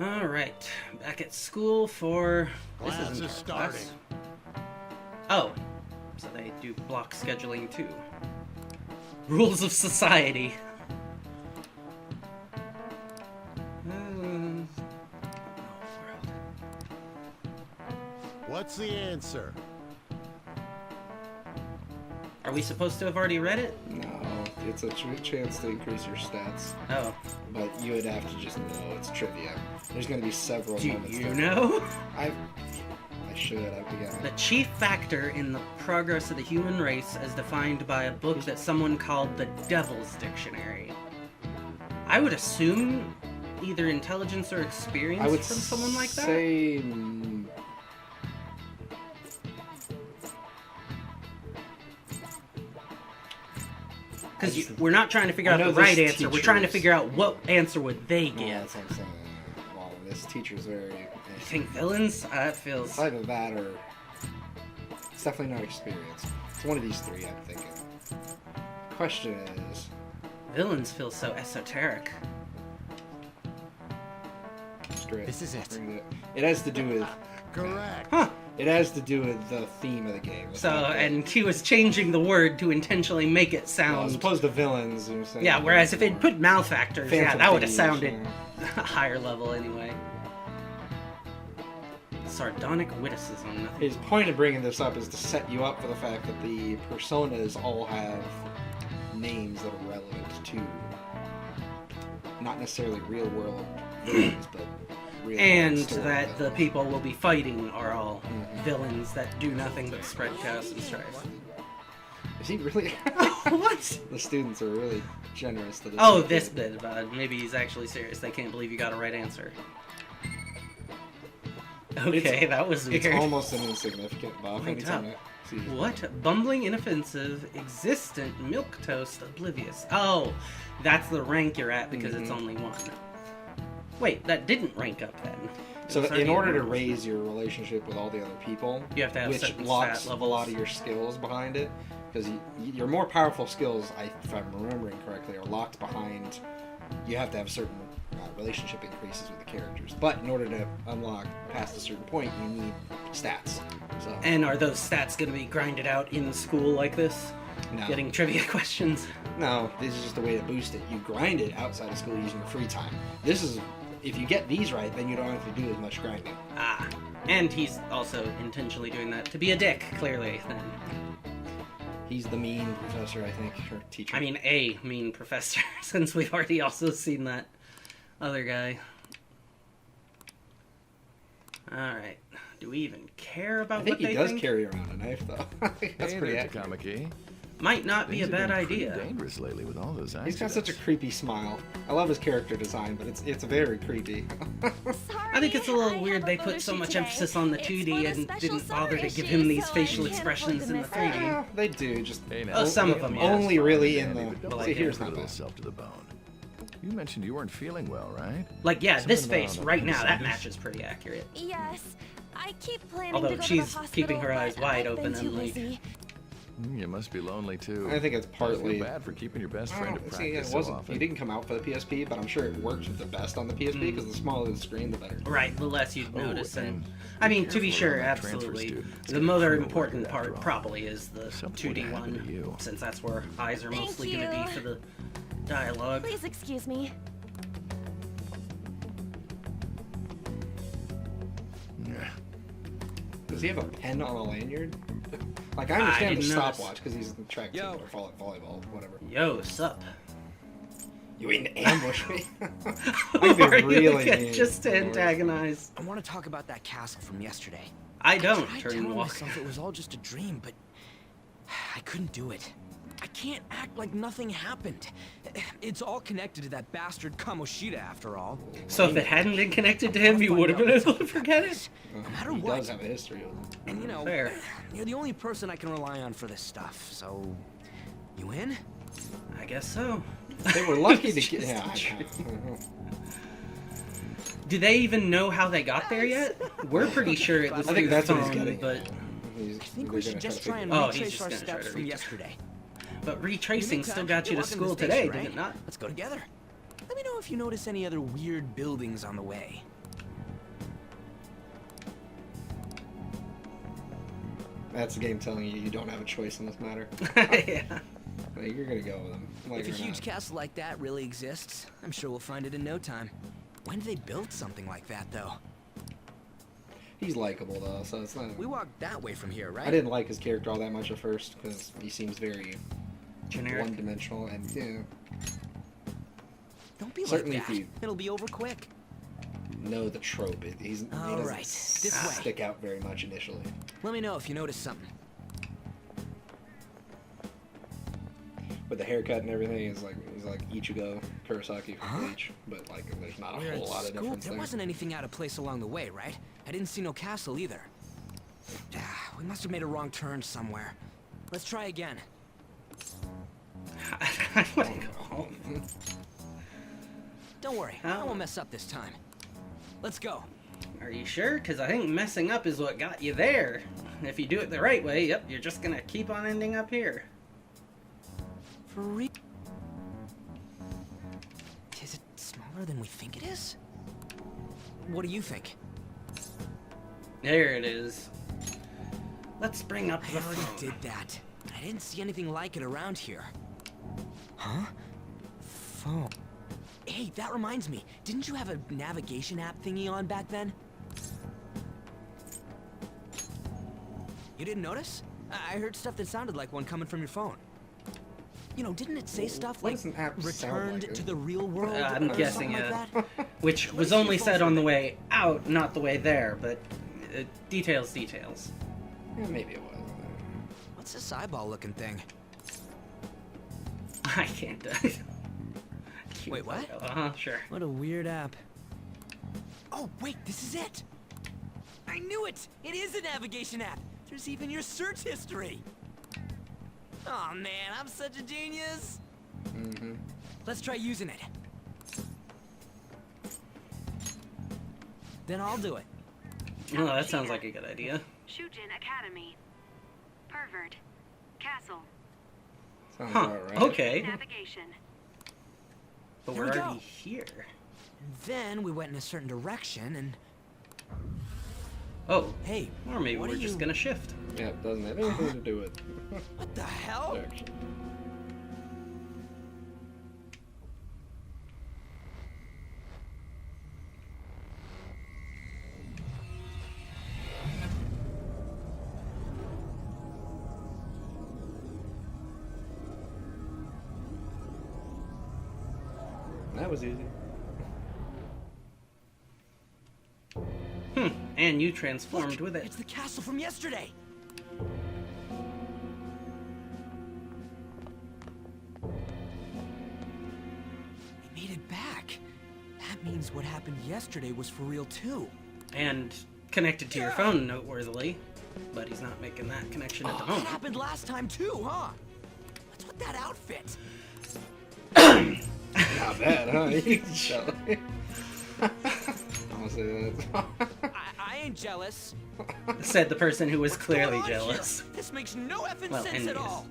Alright, back at school for... Class isn't is our starting. class. Oh, so they do block scheduling too. Rules of society. What's the answer? Are we supposed to have already read it? No, it's a chance to increase your stats, Oh. but you would have to just know it's trivia. There's going to be several Do moments. you know? I should. The chief factor in the progress of the human race as defined by a book that someone called the Devil's Dictionary. I would assume either intelligence or experience I would from someone like that? say... Because we're not trying to figure out the right answer, we're trying to figure out what answer would they give. Yeah, that's what I'm saying. Well, this teacher's very... You think villains? It feels... It's either that or... It's definitely not experience. It's one of these three, I'm thinking. Question is... Villains feel so esoteric. Straight. This is it. It has to do with... Correct. Huh. It has to do with the theme of the game. So, and he was changing the word to intentionally make it Well, sound... as opposed to villains. You're saying, Yeah, whereas if it put malefactors, yeah, that would have thieves, sounded yeah. a higher level anyway. Sardonic witticism. His point of bringing this up is to set you up for the fact that the personas all have names that are relevant to not necessarily real world villains, but real And world story that the villains. people we'll be fighting are all villains that do nothing but spread chaos and strife. Is he really? What? The students are really generous to this. Oh, this bit about it. Maybe he's actually serious. They can't believe you got a right answer. Okay, that was weird. It's almost an insignificant buff. my Anytime God. I see it. What? Bumbling, inoffensive, existent, milquetoast, oblivious. Oh, that's the rank you're at because it's only one. Wait, that didn't rank up then. So It's in already order to one. raise your relationship with all the other people, You have to have which certain locks stat a levels. lot of your skills behind it, because your more powerful skills, if I'm remembering correctly, are locked behind. You have to have certain relationship increases with the characters, but in order to unlock past a certain point, you need stats. So And are those stats going to be grinded out in school like this? no, Getting trivia questions? no, this is just a way to boost it. You grind it outside of school using your free time. This is, if you get these right, then you don't have to do as much grinding. Ah. And he's also intentionally doing that to be a dick, clearly, then. He's the mean professor, I think, or teacher. I mean, a mean professor, since we've already also seen that other guy. Alright. Do we even care about I think what they he does think? carry around a knife, though. That's pretty accurate. Takamaki. Might not be a bad idea. Dangerous lately with all those He's got such a creepy smile. I love his character design, but it's very creepy. I think it's a little weird they put so much emphasis on the 2D and didn't bother to give him these facial expressions in the 3D. Yeah, they do, just Hey, now, Oh, some of them, yeah. only really in Dandy, the. but See, here's put a not little bad. self to the bone. You mentioned you weren't feeling well, right? Like, yeah, this Something face about right now, that appendicitis? matches pretty accurate. Yes, I keep planning Although to go she's to the hospital, keeping her eyes but wide I've open been and, too like, busy. You must be lonely too. I think it's I partly. feel bad for keeping your best friend to See, practice it so wasn't. often. He didn't come out for the PSP, but I'm sure it works with the best on the PSP because the smaller the screen, the better. Right, the less you'd Oh, notice. And and I mean, to be careful sure, around that transfer absolutely. student. It's The gonna more feel important weird part after all. probably is the Something would 2D happen to one, you. since that's where eyes are Thank mostly going to you. be for the dialogue. Please excuse me. Yeah. Does he have a pen on a lanyard? Like, I understand the didn't notice. stopwatch because he's in the track team or volleyball, whatever. Yo, sup? You ain't to ambush me. Who be are you really again, mean. just to antagonize? I want to talk about that castle from yesterday. I don't I turn tried and telling walk. myself it was all just a dream, but I couldn't do it. I can't act like nothing happened. It's all connected to that bastard Kamoshida, after all. So if it hadn't been connected to him, you would have been able to forget it? No matter He what. does have a history with him. And you know, Fair. you're the only person I can rely on for this stuff. So, you in? I guess so. They were lucky to It's get. just Yeah, the I know. Do they even know how they got there yet? We're pretty sure it was I think through that's what he's phone, getting. but He's- I think they're we should gonna just to try and figure Oh, he's retrace just our gonna try steps to from reach- yesterday. but retracing still Meantime, got you you're to walking school the today, station, did it right? not? Let's go together. Let me know if you notice any other weird buildings on the way. That's the game telling you don't have a choice in this matter. Yeah. Like, you're gonna go with him. Like If a or huge not. castle like that really exists, I'm sure we'll find it in no time. When did they build something like that, though? He's likable though, so it's not. We walked that way from here, right? I didn't like his character all that much at first because he seems very Generic. one-dimensional and yeah. Don't be Certainly like if that. you- It'll be over quick. Know the trope. He doesn't Alright, this way. stick out very much initially. Let me know if you notice something. With the haircut and everything, he's like Ichigo Kurosaki from Huh? Bleach, but like there's not a We're whole at lot of school. difference There there. wasn't anything out of place along the way, right? I didn't see no castle either. Ah, we must have made a wrong turn somewhere. Let's try again. I want to go home. Don't worry, How? I won't mess up this time. Let's go. Are you sure? Because I think messing up is what got you there. If you do it the right way, yep, you're just gonna keep on ending up here. For real? Is it smaller than we think it is? What do you think? There it is. Let's bring up I the already phone. did that. I didn't see anything like it around here. Huh? Phone. Hey, that reminds me. Didn't you have a navigation app thingy on back then? You didn't notice? I heard stuff that sounded like one coming from your phone. You know, didn't it say stuff What like does an app sound returned like? to the real world I'm or guessing, something yeah. like that? Which was only said on the way out, not the way there, but details. Yeah, maybe it was. What's this eyeball-looking thing? I can't. Wait, what? Uh-huh, sure. What a weird app. Oh, wait, this is it! I knew it! It is a navigation app! There's even your search history! Oh man, I'm such a genius! Mm-hmm. Let's try using it. Then I'll do it. Oh, that sounds like a good idea. Shujin Academy. Pervert. Castle. Sounds Huh, about right. okay. Navigation. But Here we're we go. already here. Then we went in a certain direction and... Oh, Hey, or maybe what we're are just you- gonna shift. Yeah, it doesn't have anything to do with What the hell? direction. That was easy. And you transformed Look, with it. It's the castle from yesterday! We made it back. That means what happened yesterday was for real too. And connected to your phone, noteworthily. But he's not making that connection at the That moment. happened last time too, huh? What's with that outfit? Not bad, huh? You can tell. I'm gonna say that. I ain't jealous. Said the person who was What's clearly going on here? jealous. This makes no effing Well, sense at envious. all.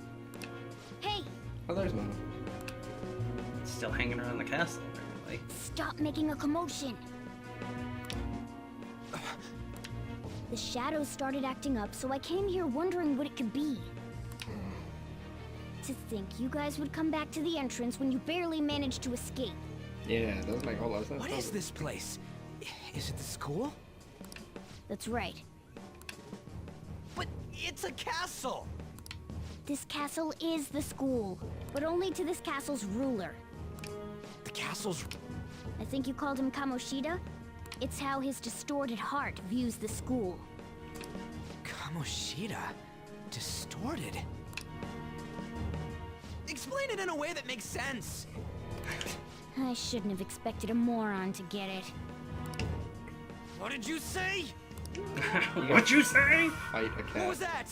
Hey, Oh, there's one. Still hanging around the castle, apparently. stop making a commotion. The shadows started acting up, so I came here wondering what it could be. To think you guys would come back to the entrance when you barely managed to escape. Yeah, it does make a whole lot of sense. What is this place? Is it the school? That's right. But it's a castle! This castle is the school, but only to this castle's ruler. The castle's... I think you called him Kamoshida? It's how his distorted heart views the school. Kamoshida? Distorted? Explain it in a way that makes sense! I shouldn't have expected a moron to get it. What did you say? What'd you say? Fight a cat. What was that?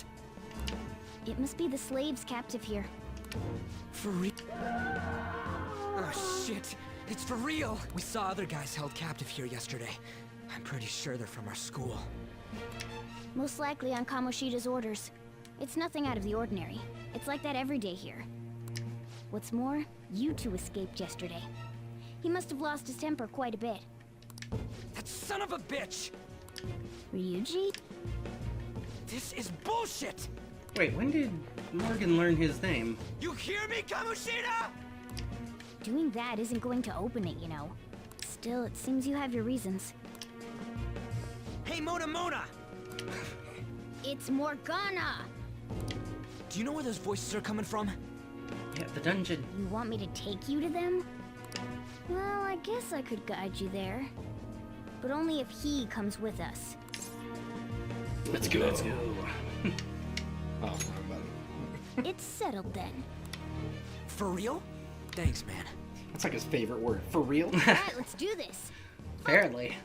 It must be the slaves captive here. For real? Oh shit, it's for real! We saw other guys held captive here yesterday. I'm pretty sure they're from our school. Most likely on Kamoshida's orders. It's nothing out of the ordinary. It's like that every day here. What's more, you two escaped yesterday. He must have lost his temper quite a bit. That son of a bitch! Ryuji? This is bullshit! Wait, when did Morgan learn his name? You hear me, Kamoshida? Doing that isn't going to open it, you know. Still, it seems you have your reasons. Hey, Mona! It's Morgana! Do you know where those voices are coming from? Yeah, the dungeon. You want me to take you to them? Well, I guess I could guide you there. But only if he comes with us. Let's go. Let's go. Oh, wrong button. It's settled then. For real? Thanks, man. That's like his favorite word. For real? Alright, let's do this. Apparently.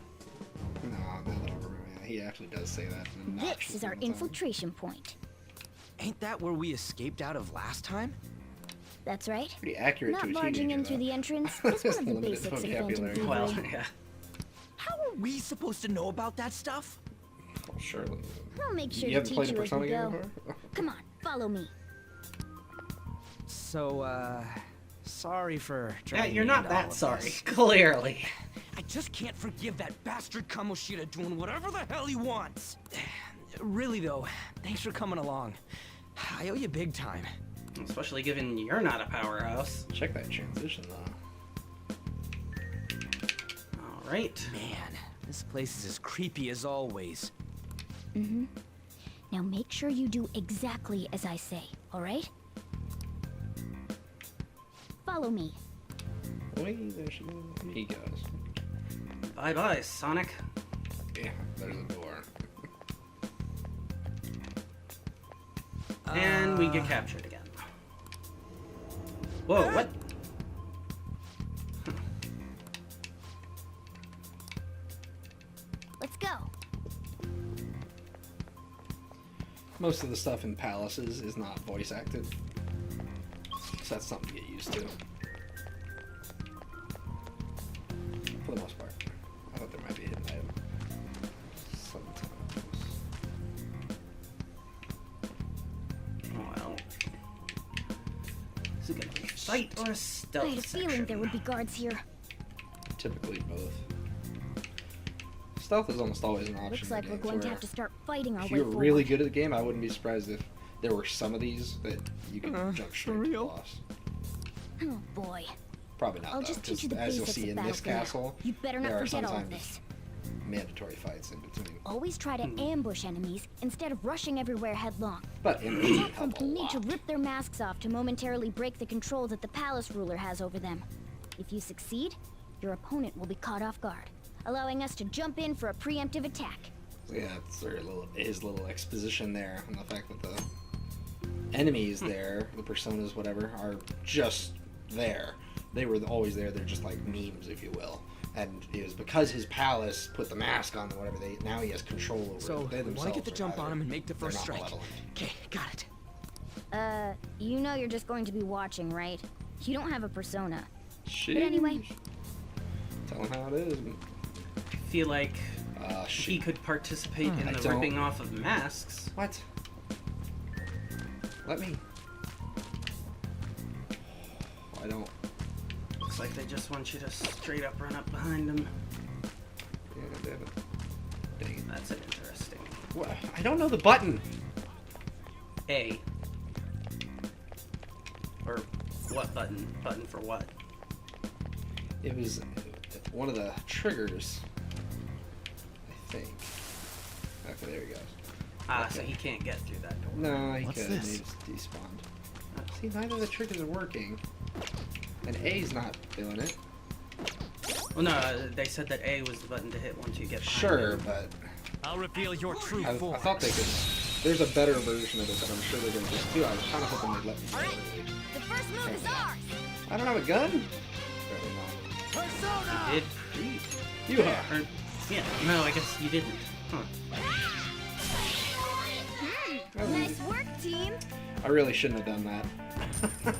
No, now that I remember, he actually does say that. in an This option is our all the time. infiltration point. Ain't that where we escaped out of last time? That's right. Pretty accurate Not to a barging teenager, in through though. the entrance is one of the Limited basics of Phantom vocabulary. Thievery. Well, yeah. How are we supposed to know about that stuff? Well, surely. I'll make sure You to haven't teach played a you as we Persona game go. before? Come on, follow me. So, sorry for Yeah, dragging you're you not into all that of sorry. this. Clearly. I just can't forgive that bastard Kamoshida doing whatever the hell he wants. Really though, thanks for coming along. I owe you big time. Especially given you're not a powerhouse. Check that transition, though. Alright. Man, this place is as creepy as always. Mm-hmm. Now make sure you do exactly as I say, alright? Follow me. Wait, there he goes. Bye-bye, Sonic. Yeah, there's a door. And we get captured again. Whoa, what? Let's go. Most of the stuff in palaces is not voice acted. So that's something to get used to. For the most part. I thought there might be a hidden item. Sometimes. Well. Is it gonna be a fight or a I stealth had a feeling section? there would be guards here. Typically both. Stealth is almost always an option. Looks in like we're games going to where have to start fighting our if way you're forward. really good at the game, I wouldn't be surprised if there were some of these that you could jump straight to the real? boss. Oh boy. Probably not, I'll though, just teach you 'cause the as you'll basics see of in this Battlefield. castle, You better not there are forget all of sometimes this. mandatory fights in between. Always try to ambush enemies instead of rushing everywhere headlong. But in Apart help from a you need to lot. rip their masks off to momentarily break the control that the palace ruler has over them. If you succeed, your opponent will be caught off guard, allowing us to jump in for a preemptive attack. So yeah, it's his little exposition there, and the fact that the enemies there, the personas, whatever, are just there. They were always there. They're just like memes, if you will. And it was because his palace put the mask on them, whatever. Now he has control over So, it. They we want to themselves get the are jump on neither. him and make the They're first not strike. malevolent. Okay, got it. You know you're just going to be watching, right? You don't have a persona. Sheesh. But anyway, Tell him how it is. I feel like he She. could participate in I the don't- ripping off of masks. What? Let me. I don't. Looks like they just want you to straight up run up behind him. Yeah, damn it. Dang it. That's interesting. What? I don't know the button. A. Or what button? Button for what? It was one of the triggers, I think. Okay, there he goes. Ah, Okay. so he can't get through that door. No, he What's couldn't. this? He just despawned. See, neither of the triggers are working. And A's not doing it. Well, no, they said that A was the button to hit once you get behind Sure, him. but I'll reveal your true I thought they could. There's a better version of it that I'm sure they're going to just do. I was kind of hoping they'd let me know. the first move is ours. I don't have a gun? Apparently not. You did pre. You have. Or, yeah, no, I guess you didn't. Huh. Nice work, team. I really shouldn't have done that.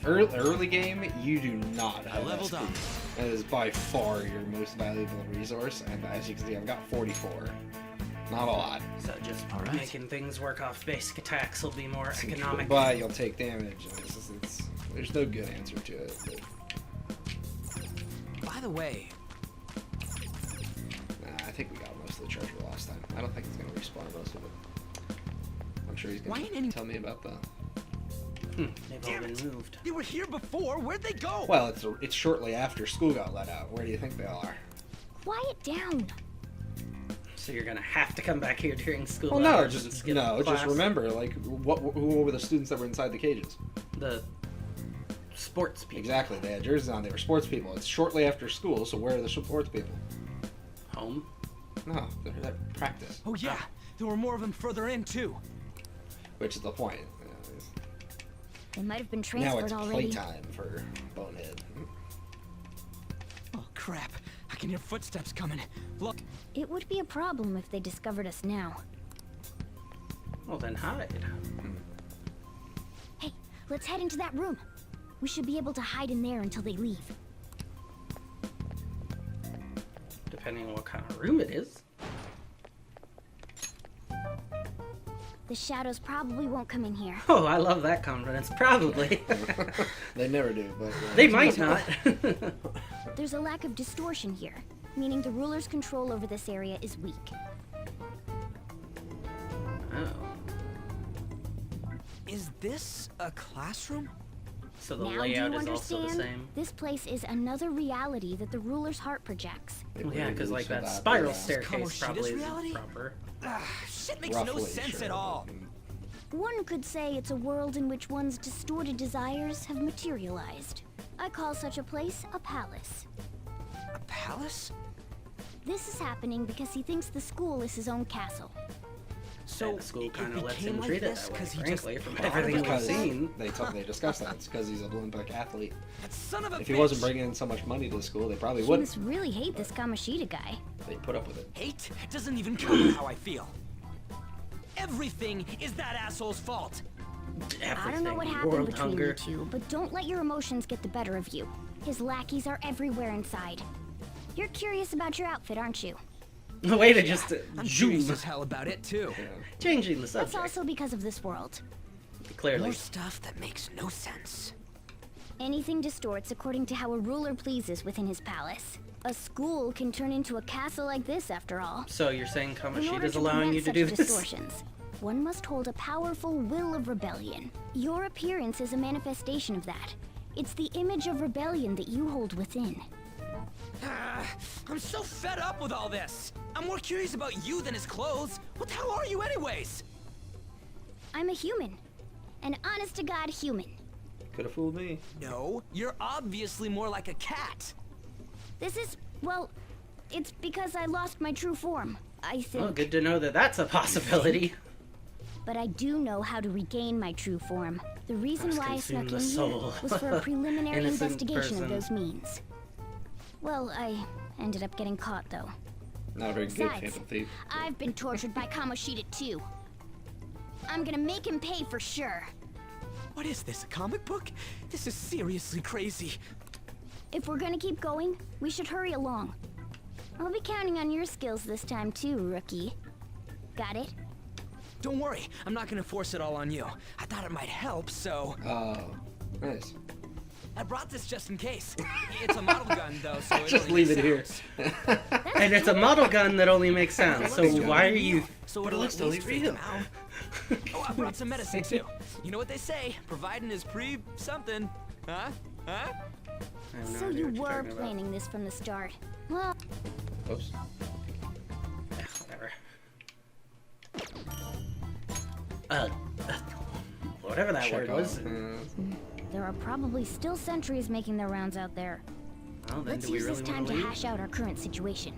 Early game, you do not have leveled SP. up. That is by far your most valuable resource, and as you can see, I've got 44. Not a lot. So just All right. making things work off basic attacks will be more economic. But you'll take damage. And there's no good answer to it. By the way, Nah, I think we got most of the treasure last time. I don't think it's going to respawn most of it. sure he's Why gonna ain't any- tell me about that. They've all Damn been it. moved. They were here before. Where'd they go? Well, it's shortly after school got let out. Where do you think they all are? Quiet down. So you're gonna have to come back here during school Well, no, hours and just skip just class? remember, like, who were the students that were inside the cages? The sports people. Exactly, they had jerseys on. They were sports people. It's shortly after school, so where are the sports people? Home. No, they're at practice, Oh yeah, there were more of them further in too. which is the point. They might have been Now transferred it's already. playtime for Bonehead. Oh crap! I can hear footsteps coming. Look. It would be a problem if they discovered us now. Well, then hide. Hey, let's head into that room. We should be able to hide in there until they leave. Depending on what kind of room it is. The shadows probably won't come in here. Oh, I love that confidence. Probably. They never do, but They might not. There's a lack of distortion here, meaning the ruler's control over this area is weak. Oh. Is this a classroom? So the Now do you layout is also understand? the same. This place is another reality that the ruler's heart projects. Well, yeah, because like that that spiral yeah. staircase Kamoshida's probably reality? isn't proper. Shit makes no Roughly, sense sure. at all. One could say it's a world in which one's distorted desires have materialized. I call such a place a palace. A palace? This is happening because he thinks the school is his own castle. So The school it kind of lets became him like treat it this that way, 'cause he just frankly, from thought of everything it we've like Because seen. they discussed that. It's because he's a Olympic athlete. That son of a If he bitch. wasn't bringing in so much money to the school, they probably He wouldn't. must really hate this Kamoshida guy. They'd put up with it. Hate doesn't even cover how I feel. Everything is that asshole's fault. I don't know what Everything. happened World between hunger. you two, but don't let your emotions get the better of you. His lackeys are everywhere inside. You're curious about your outfit, aren't you? The way to just I'm zoom. curious as hell about it too. Changing the That's subject. also because of this world. Clearly. More stuff that makes no sense. Anything distorts according to how a ruler pleases within his palace. A school can turn into a castle like this, after all. So you're saying In order Kamoshida's to allowing prevent you to such do this? distortions, one must hold a powerful will of rebellion. Your appearance is a manifestation of that. It's the image of rebellion that you hold within. I'm so fed up with all this. I'm more curious about you than his clothes. What the hell are you anyways? I'm a human. An honest-to-God human. Could have fooled me. No, you're obviously more like a cat. This is, well, it's because I lost my true form, I think. Well, good to know that that's a possibility. But I do know how to regain my true form. The reason Must why I consume snuck the in soul. here was for a preliminary Innocent investigation person. of those means. Well, I ended up getting caught, though. Not a very good Besides, Phantom Thief. I've been tortured by Kamoshida too. I'm gonna make him pay for sure. What is this, a comic book? This is seriously crazy. If we're gonna keep going, we should hurry along. I'll be counting on your skills this time too, rookie. Got it? Don't worry, I'm not gonna force it all on you. I thought it might help, so Oh, nice. I brought this just in case. It's a model gun, though, so it Just only leave it makes here. sounds. And it's a model gun that only makes sounds. So why are you? So But it it'll looks at totally least freak real. him out. Oh, I brought some medicine too. You know what they say? Providing is something. Huh? Huh? I have no So idea you what you're were talking about. planning this from the start. Well, Oops. Yeah, whatever. Whatever that word was. there are probably still sentries making their rounds out there. Well, then Let's do we use really this time want to to leave? hash out our current situation.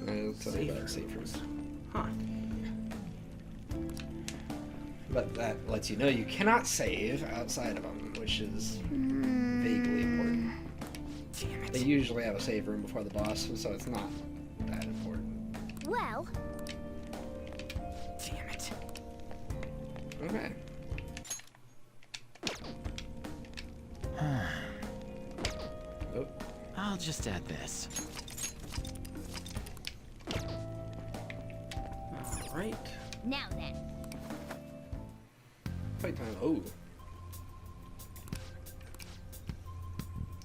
I'll tell you about safe rooms. Huh. But that lets you know you cannot save outside of them, which is vaguely important. Damn it. They usually have a save room before the boss, so it's not that important. Well, Damn it. Okay. Oh, I'll just add this. All right. now then. fight time. Oh.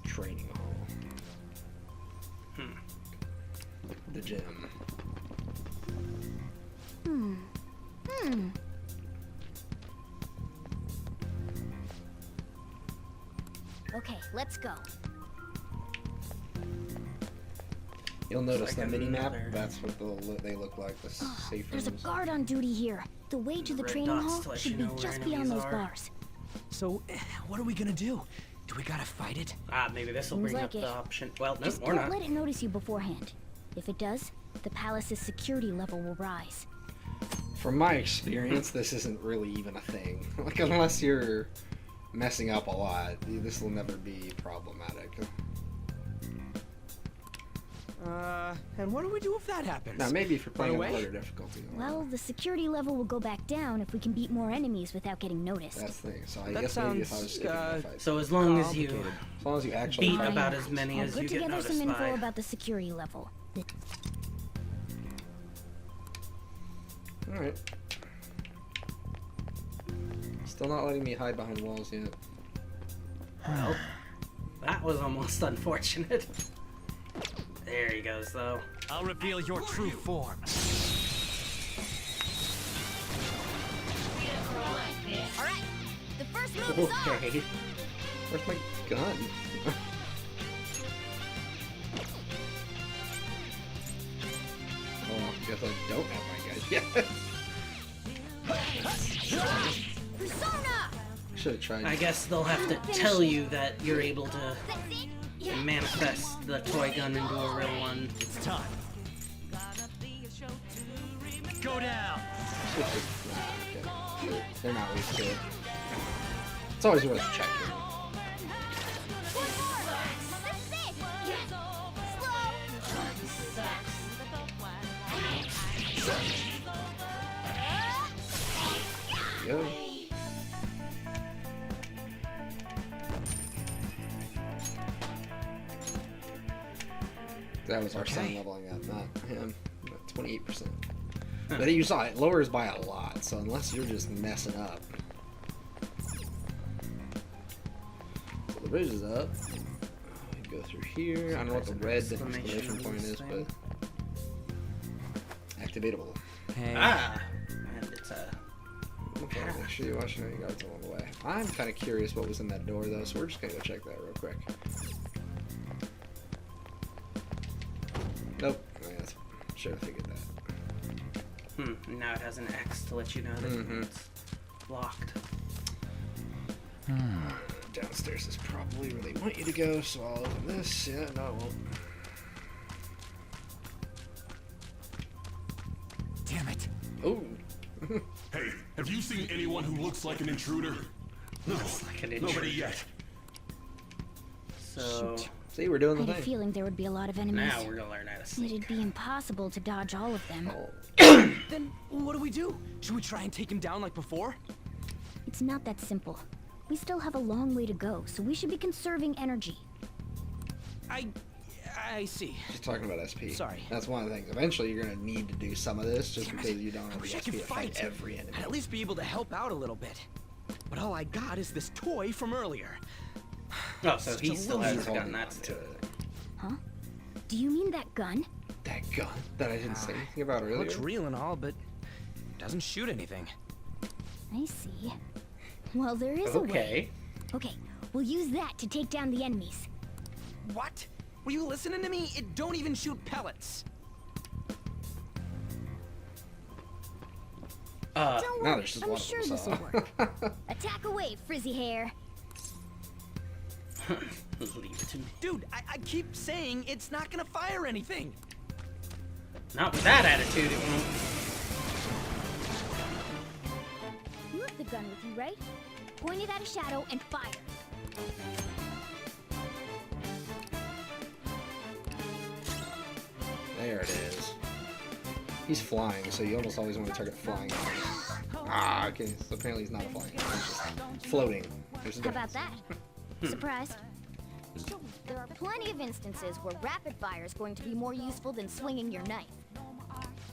Training hall. The gym. Okay, let's go. You'll notice like the mini map. another- That's what they look like. The safe There's a rooms. guard on duty here. The way to the Red training dots hall to let should you be know where just beyond enemies those are. bars. So, what are we gonna do? Do we gotta fight it? Ah, maybe this will Seems bring like up the it. option. Well, no, Just or don't not. let it notice you beforehand. If it does, the palace's security level will rise. From my experience, this isn't really even a thing. Like, unless you're messing up a lot, this will never be problematic. And what do we do if that happens? Now, maybe if you're playing on Run a away? harder difficulty. Well, the security level will go back down if we can beat more enemies without getting noticed. That's the thing. So I That guess maybe if I sounds, was skipping the fight. So as long as you Complicated. As long as you actually beat fight. about as many I'll as put you get together noticed some info by. about the security level. Alright. Still not letting me hide behind walls yet. Well, that was almost unfortunate. There he goes, though. I'll reveal your true form. All right, the first move is on. Okay. Where's my gun? Oh, I guess I don't have my gun yet. Persona! Should have tried. I guess they'll have to tell you that you're able to That's it. Yeah. manifest the toy gun into a real one. It's time. Go down. Okay. They're not used to it. It's always worth checking. One more. That's it. Slow. Go. That was our son leveling up, not him. 28%. But you saw it lowers by a lot, so unless you're just messing up. So the bridge is up. We go through here. I don't know what the red exclamation point is, but activatable. Hey. Ah! And it's a... Okay, make sure you watch any guards along the way. I'm kind of curious what was in that door, though, so we're just gonna go check that real quick. Nope. Yes. Should have figured that. Now it has an X to let you know that Mhm. it's locked. Downstairs is probably where they want you to go, so I'll open this. Yeah, no, it won't. Damn it. Oh. Hey, have you seen anyone who looks like an intruder? No, Like an nobody intruder. yet. So See, we're doing I the had a thing. feeling there would be a lot of enemies. now we're gonna learn how to sneak. It'd be impossible to dodge all of them. Oh. Then what do we do? Should we try and take him down like before? It's not that simple. We still have a long way to go, so we should be conserving energy. I see. Just talking about SP. Sorry. That's one of the things. Eventually, you're gonna need to do some of this, just Damn it. because you don't I have the wish I SP could to fight fight. every enemy. I'd at least be able to help out a little bit. But all I got is this toy from earlier. Oh, so Such he a still loser. hasn't gotten that to still. it. Huh? Do you mean that gun? That gun that I didn't say anything about earlier. Looks real and all, but doesn't shoot anything. I see. Well, there is a way. Okay. Okay, we'll use that to take down the enemies. What? Were you listening to me? It don't even shoot pellets. Don't now worry, there's just I'm one of sure them, this so. will work. Attack away, frizzy hair. Leave it to me. Dude, I keep saying it's not gonna fire anything. Not with that attitude, it won't. You have the gun with you, right? Point it at a shadow and fire. There it is. He's flying, so you almost always want to target flying. Ah, okay. So apparently he's not a flying. He's just floating. There's a How about difference. that? Surprised? There are plenty of instances where rapid fire is going to be more useful than swinging your knife.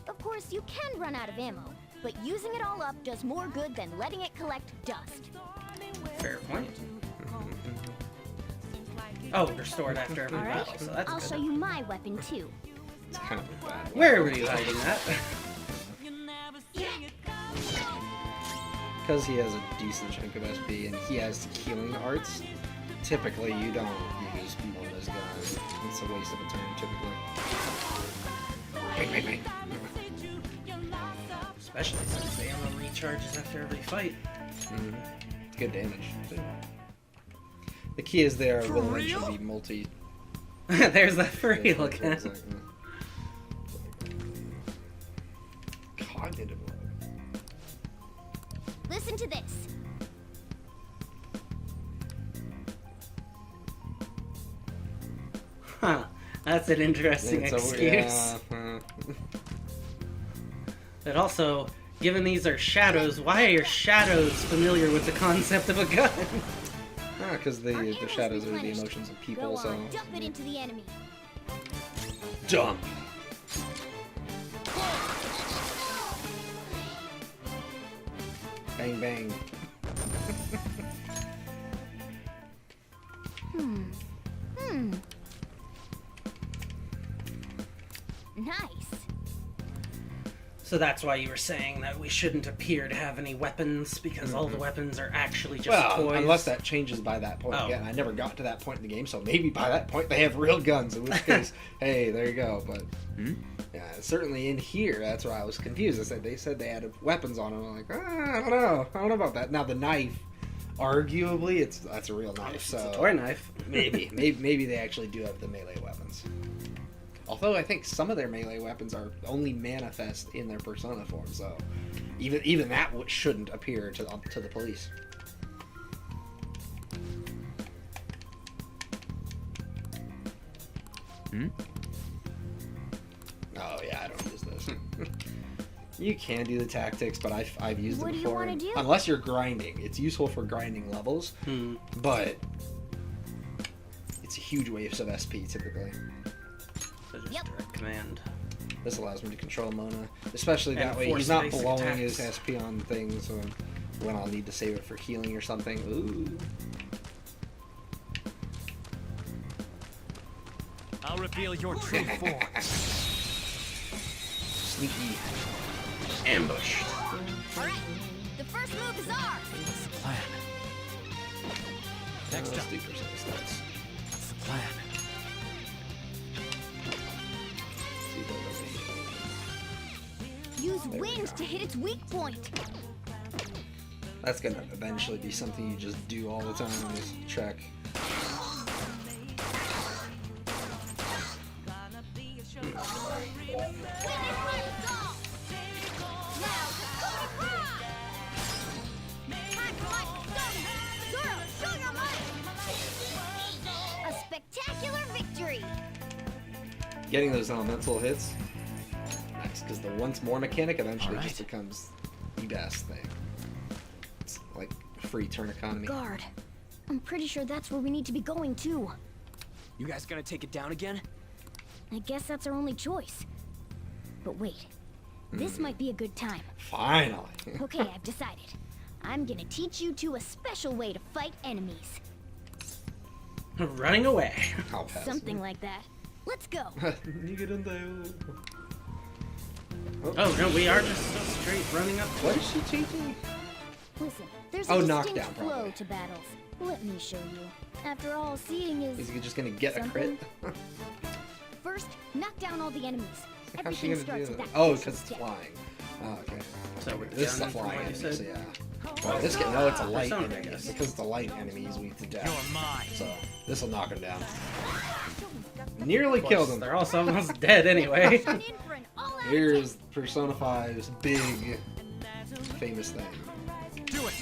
Of course, you can run out of ammo, but using it all up does more good than letting it collect dust. Fair point. Oh, they're stored after every All right, battle, so that's I'll good. show you my weapon too. It's kind of a bad one. Where were you hiding that? because he has a decent chunk of SP and he has healing arts, typically you don't use Mona's guns. It's a waste of a turn, typically. Bang, bang, bang. Especially since the ammo recharges after every fight. Mm-hmm. Good damage. The key is there will eventually be multi. There's that furry again. Exactly. Cognitive. Listen to this. Huh. That's an interesting It's excuse. But also, given these are shadows, why are your shadows familiar with the concept of a gun? Because the shadows are the emotions of people, Go so. on, dump it into the enemy. Dump! Bang bang. Nice. So that's why you were saying that we shouldn't appear to have any weapons, because all the weapons are actually just Well, toys. unless that changes by that point. Oh. Again, I never got to that point in the game, so maybe by that point they have real guns, in which case, hey, there you go. But yeah, certainly in here, that's why I was confused. They said they had weapons on them. I'm like, I don't know about that. Now the knife, arguably, that's a real knife. So It's a toy knife. maybe they actually do have the melee weapons. Although I think some of their melee weapons are only manifest in their persona form, so even that shouldn't appear to the police. Oh yeah, I don't use this. You can do the tactics, but I've used What it do you before. wanna do? Unless you're grinding, it's useful for grinding levels, but it's a huge waste of SP typically. So just Yep. direct command. This allows me to control Mona, especially And that way force he's not basic blowing attacks. his SP on things when I'll need to save it for healing or something. Ooh. I'll reveal your true form. Sneaky. Ambush. All right. The first move is ours. What's the plan? Next Let's up. do persona stats. What's the plan? See what Use we wind go. to hit its weak point. That's gonna eventually be something you just do all the time. Is check. A spectacular victory! Getting those elemental hits, nice, because the once more mechanic eventually Alright. just becomes the best thing. It's like free turn economy. Guard. I'm pretty sure that's where we need to be going too. You guys gonna take it down again? I guess that's our only choice. But wait. This might be a good time. Finally. Okay, I've decided. I'm gonna teach you two a special way to fight enemies. Running away. I'll pass. Something like that. Let's go. Oh no, we are just so straight running up. What is she teaching? Listen, there's Oh, a knockdown, distinct flow probably. to battles. Let me show you. After all, seeing is... Is he just gonna get a crit? First, knock down all the enemies. How's she Everything gonna do starts with that? that Oh, crucial because it's step. flying. Oh, okay. So we're This is a down from flying what you enemy, so said. yeah. Oh, this can no, it's a light Persona, I enemy. guess. Because the light enemy is weak to death. You're mine. So this will knock him down. Nearly Of killed course, him. they're also almost dead anyway. Tune in for an all-out Here's Persona 5's big famous thing. Do it.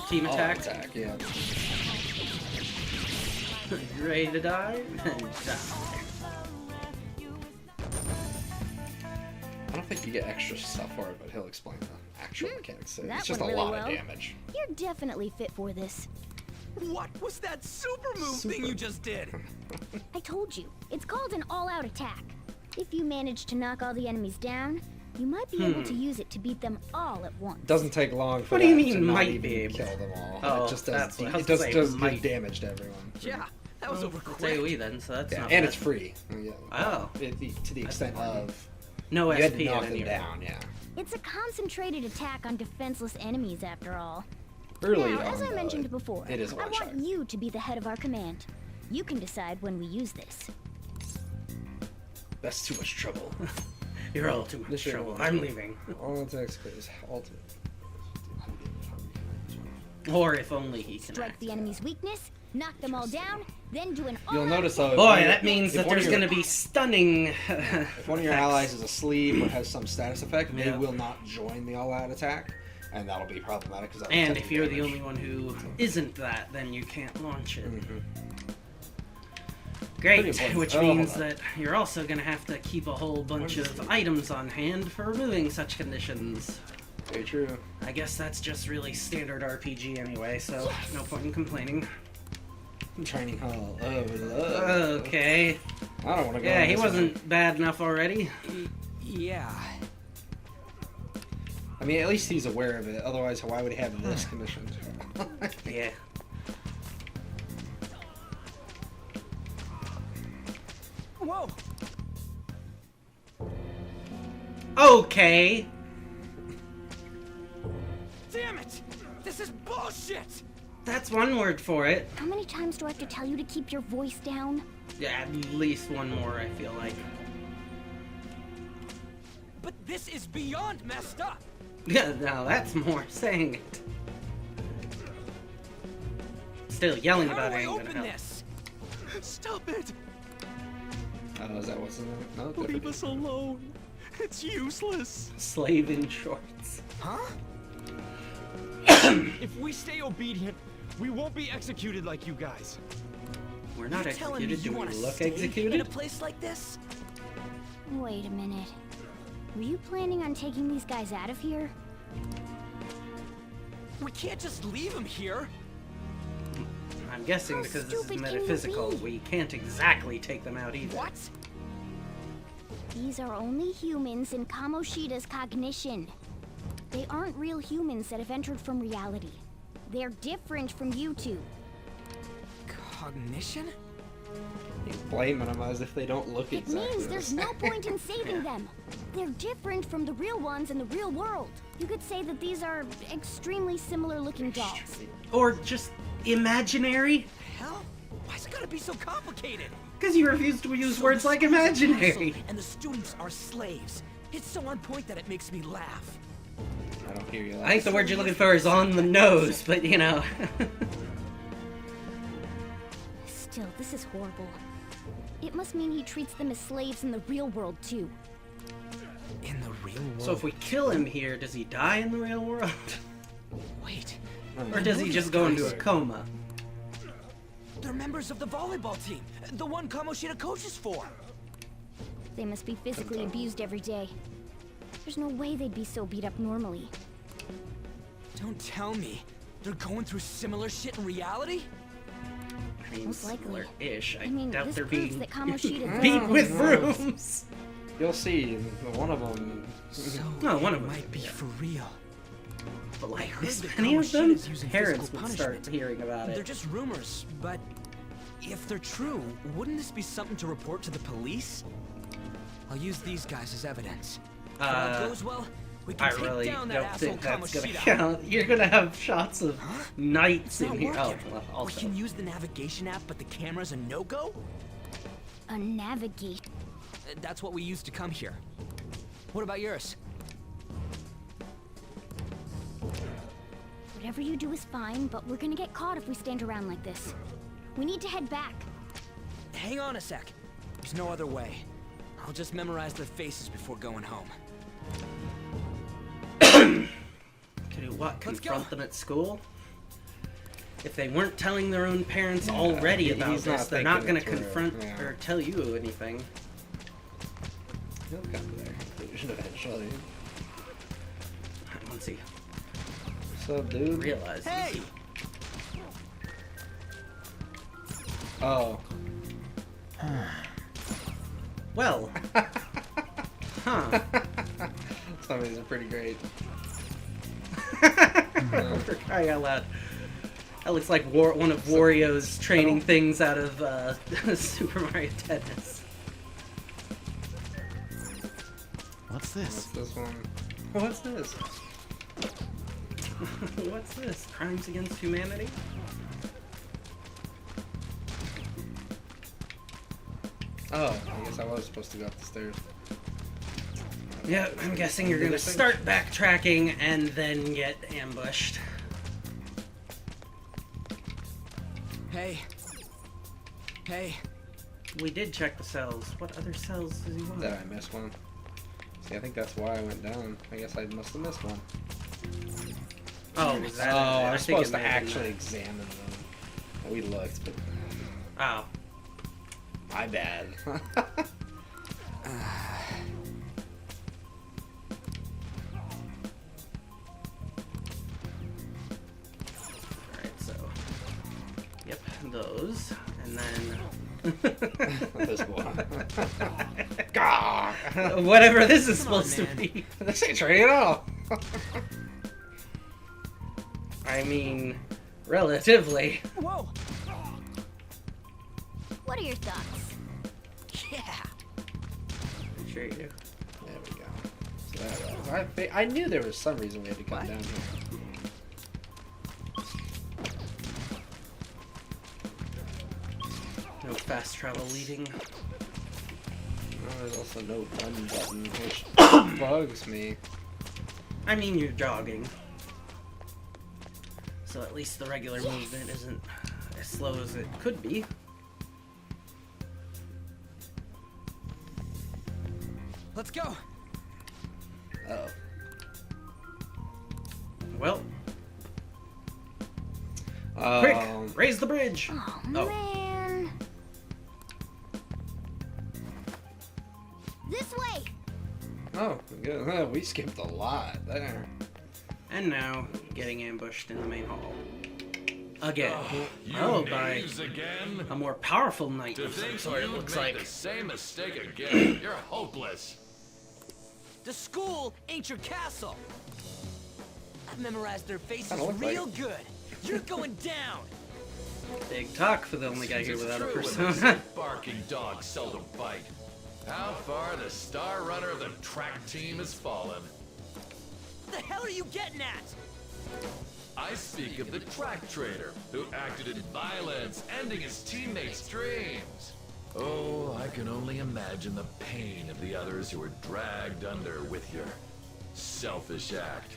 Team All attack. attack, yeah. You ready to die? Die. I don't think you get extra stuff for it, but he'll explain the actual mechanics. So that it's just a went really lot well. of damage. You're definitely fit for this. What was that super move thing you just did? I told you, it's called an all-out attack. If you manage to knock all the enemies down, you might be able to use it to beat them all at once. Doesn't take long for What do you that mean to not might even be able? kill them all. Oh, it just does, that's what I was it does, gonna say, does might. good damage to everyone. Yeah, that was over Play quick. Wii then, so that's Yeah, not and bad. it's free. Yeah. Oh. To the extent of No you had to SP knock at them any rate. down, yeah. It's a concentrated attack on defenseless enemies, after all. Early Now, as on, I mentioned before, it is a I one-shot. want you to be the head of our command. You can decide when we use this. That's too much trouble. You're all too much This shit trouble. won't I'm work. leaving. All attacks is ultimate. Or if only he can Strike act. the enemy's weakness, knock them all down, then do an You'll notice though. Boy, if that means that one of there's your- going to be stunning. If one of your allies is asleep or has some status effect, they Yeah. will not join the all-out attack, and that'll be problematic. Cause And if you're the only one who isn't that, then you can't launch it. Great, Pretty important. which Oh, means hold on. that you're also going to have to keep a whole bunch of items on hand for removing such conditions. Very true. I guess that's just really standard RPG anyway, so no point in complaining. Training hall. Oh, love. Okay. I don't want to go. Yeah, on he this wasn't bad enough already. Yeah. one. I mean, at least he's aware of it. Otherwise, why would he have this condition? Yeah. Whoa! Okay. Damn it! This is bullshit! That's one word for it. How many times do I have to tell you to keep your voice down? Yeah, at least one more, I feel like. But this is beyond messed up! Yeah, now that's more saying it. Still, yelling How about do it I ain't gonna open help. this? Stop it! Oh, is that what's in it? No, Leave different. us alone. It's useless. Slave in shorts. Huh? If we stay obedient, we won't be executed like you guys. We're not You're telling me executed. you Do we want to look stay in a executed? place like this? Wait a minute. Were you planning on taking these guys out of here? We can't just leave him here. I'm guessing How because this is stupid can you metaphysical, be? we can't exactly take them out either. What? These are only humans in Kamoshida's cognition. They aren't real humans that have entered from reality. They're different from you two. Cognition? He's blaming them as if they don't look It exactly means the there's same. no point in saving them. They're different from the real ones in the real world. You could say that these are extremely similar looking dolls. Or just imaginary? Hell? Why's it gotta be so complicated? Because you refuse to use So words the like school's a imaginary. castle, and the students are slaves. It's so on point that it makes me laugh. I don't hear you. I think the word you're looking for is on the nose, but you know. Still, this is horrible. It must mean he treats them as slaves in the real world too. In the real world. So if we kill him here, does he die in the real world? Wait. Or does he just go into a coma? They're members of the volleyball team, the one Kamoshida coaches for. They must be physically abused every day. There's no way they'd be so beat up normally. Don't tell me. They're going through similar shit in reality? I mean, Most likely. similar-ish. I, I mean, doubt this they're proves being that Kamoshida beat doesn't- with brooms. You'll see. One of them. So No, one of it them might be yeah. for real. But like heard this that many of them, Kamoshida's using parents physical would start punishment. hearing about They're it. just rumors, but if they're true, wouldn't this be something to report to the police? I'll use these guys as evidence. If all goes well, we can I take really down that don't asshole think that's gonna Kamoshida. count. You're gonna have shots of Huh? knights It's in not here. Oh, working. well, We also. can use the navigation app, but the camera's a no-go? A navigate. That's what we used to come here. What about yours? Whatever you do is fine, but we're gonna get caught if we stand around like this. We need to head back. Hang on a sec. There's no other way. I'll just memorize their faces before going home. To do what? Let's Confront go. them at school? If they weren't telling their own parents already he- about he's not this, they're not thinking gonna it through, confront yeah. or tell you anything. He'll come to their conclusion eventually. Once he What's up, dude? realizes. Hey! Oh. Well. Huh. Some of these are pretty great. For crying out loud. That looks like one of Wario's training things out of Super Mario Tennis. What's What's this? this one? What's this? What's this? Crimes against humanity? Oh, I guess I was supposed to go up the stairs. Yeah, I'm guessing you're gonna start backtracking and then get ambushed. Hey. Hey. We did check the cells. What other cells does he want? Did I miss one? See, I think that's why I went down. I guess I must have missed one. Oh, was that? I was think it supposed to may have been actually examine them. We looked, but that. Oh. my bad. Alright, so. Yep, those. And then. This one. Whatever this is Come on, supposed to man. be. This ain't right at all. I mean, relatively. Whoa. What are your thoughts? Yeah. I'm sure you do. There we go. So that was. I knew there was some reason we had to come down here. No fast travel leading. Oh, there's also no run button, which bugs me. I mean, you're jogging. So at least the regular movement isn't as slow as it could be. Let's go. Oh. Well, Um, quick! Raise the bridge! Oh, Oh. man. This way. Oh, good. We skipped a lot there. And now, getting ambushed in the main hall. Again. You Oh, by knaves again? a more powerful knight To of some think sort, it you'd looks make like. the same mistake again. You're hopeless. The school ain't your castle. I've memorized their faces Kinda look like real it. good. You're going down. Big talk for the only guy here It's without a true when they persona. say barking dogs seldom bite. How far the star runner of the track team has fallen. What the hell are you getting at? I speak of the track trader who acted in violence, ending his teammates' dreams. Oh, I can only imagine the pain of the others who were dragged under with your selfish act.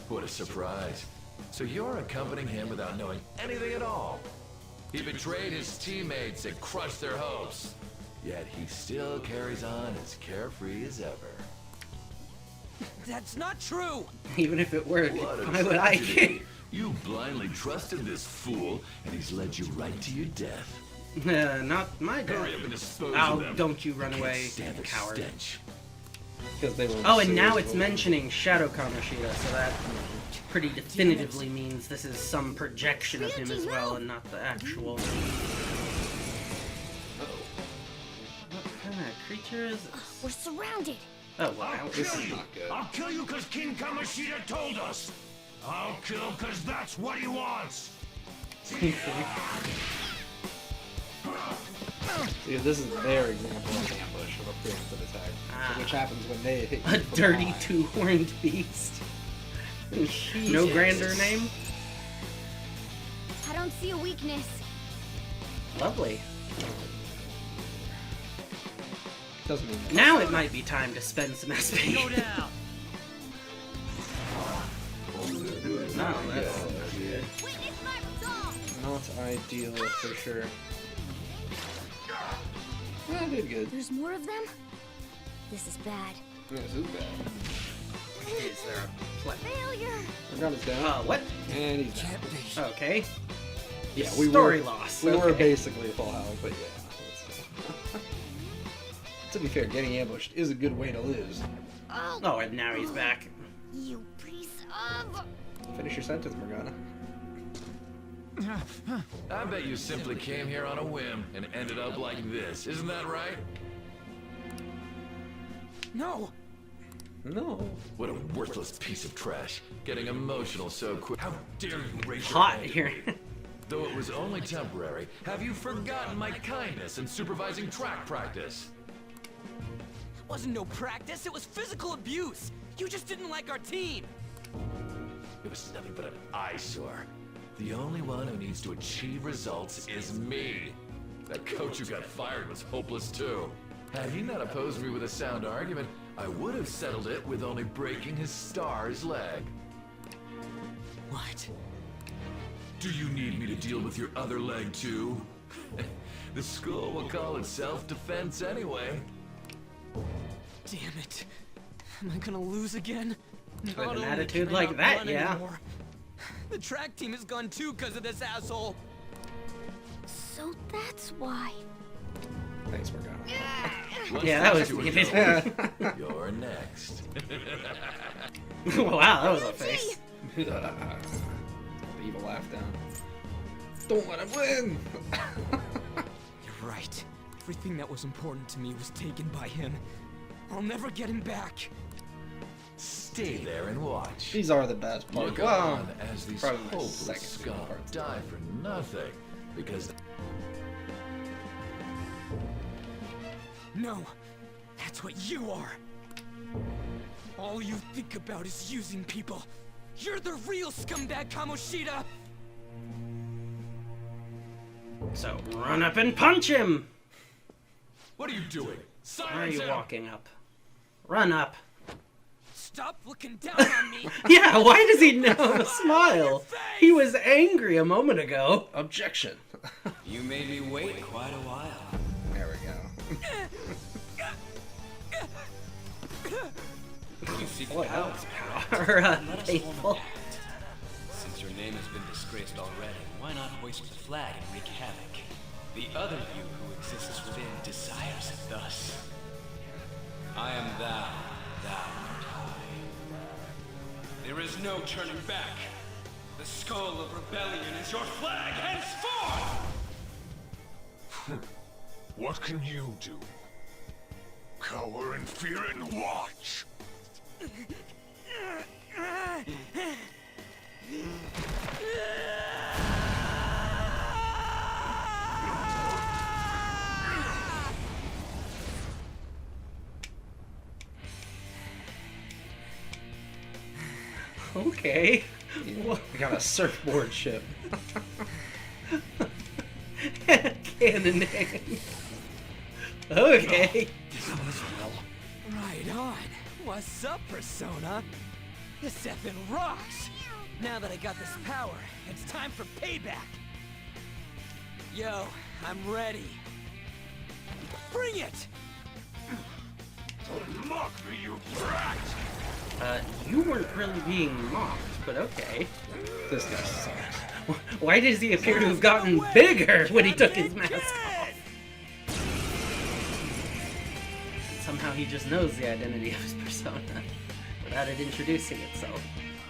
What a surprise. So you're accompanying him without knowing anything at all. He betrayed his teammates and crushed their hopes. Yet he still carries on as carefree as ever. That's not true. Even if it were, What a why would I tragedy. care? You blindly trusted this fool, and he's led you right to your death. Not my Hurry death. up and dispose Oh, of them. don't you run I can't away, stand the coward. stench. Because they were. Oh, and now it's mentioning Shadow Kamoshida, so that pretty definitively means this is some projection of him as well, and not the actual. What kind of creature is this? We're surrounded. Oh, wow. This is not good. I'll kill you because King Kamoshida told us. I'll kill because that's what he wants. See, this is their example of an ambush of a preemptive attack, Ah. which happens when they hit you A from dirty behind. two-horned beast. No grander name? I don't see a weakness. Lovely. Doesn't mean Now it might be time to spend some Go SP. down. No, that's... Witness my resolve. not ideal for sure. I did good. There's more of them? This is bad. Yeah, this is bad. Is there a play? Failure. Morgana's down. What? And he's down. Okay. Yeah, we Story were, loss. We were okay. basically full health, but yeah. To be fair, getting ambushed is a good way to lose. Oh, Oh, and now he's back. you piece of... Finish your sentence, Morgana. I bet you simply came here on a whim and ended up like this. Isn't that right? No. No. What a worthless piece of trash. Getting emotional so quick. How dare you raise your Hot hand at here. me? Though it was only temporary, have you forgotten my kindness in supervising track practice? It wasn't no practice, it was physical abuse. You just didn't like our team. It was nothing but an eyesore. The only one who needs to achieve results is me. That coach who got fired was hopeless too. Had he not opposed me with a sound argument, I would have settled it with only breaking his star's leg. What? Do you need me to deal with your other leg too? The school will call it self-defense anyway. Damn it. Am I gonna lose again? With Not an only attitude can I like not that, run yeah. anymore, the track team is gone too because of this asshole. So that's why. Thanks for going. Yeah, that was Let's needed. go. You're next. Wow, that was a face. The evil laugh down. Don't let him win! You're right. Everything that was important to me was taken by him. I'll never get him back. Stay there and watch. These are the best parts. Look Wow. on as these Probably my hopeless second favorite scum parts. die for nothing. Because No, that's what you are. All you think about is using people. You're the real scumbag, Kamoshida! So run up and punch him! what are you doing? Why are Silence you him! walking up? Run up. Stop looking down on me! Yeah, why does he now smile? He was angry a moment ago. Objection! You made me wait quite a while. There we go. You seek Boy, that power. was power. Let us form a Faithful. pact. Since your name has been disgraced already, why not hoist the flag and wreak havoc? The other you who exists within desires it thus. I am thou, thou art I. There is no turning back. The skull of rebellion is your flag henceforth! What can you do? Cower in fear and watch. Okay. We got a surfboard ship. Cannon in hand. Okay. Right on. What's up, Persona? This effing rocks! Now that I got this power, it's time for payback! Yo, I'm ready. Bring it! Don't mock me, you brat! You weren't really being mocked, but okay. This guy sucks. Why does he appear to have gotten bigger when he took his mask off? Somehow he just knows the identity of his persona without it introducing itself.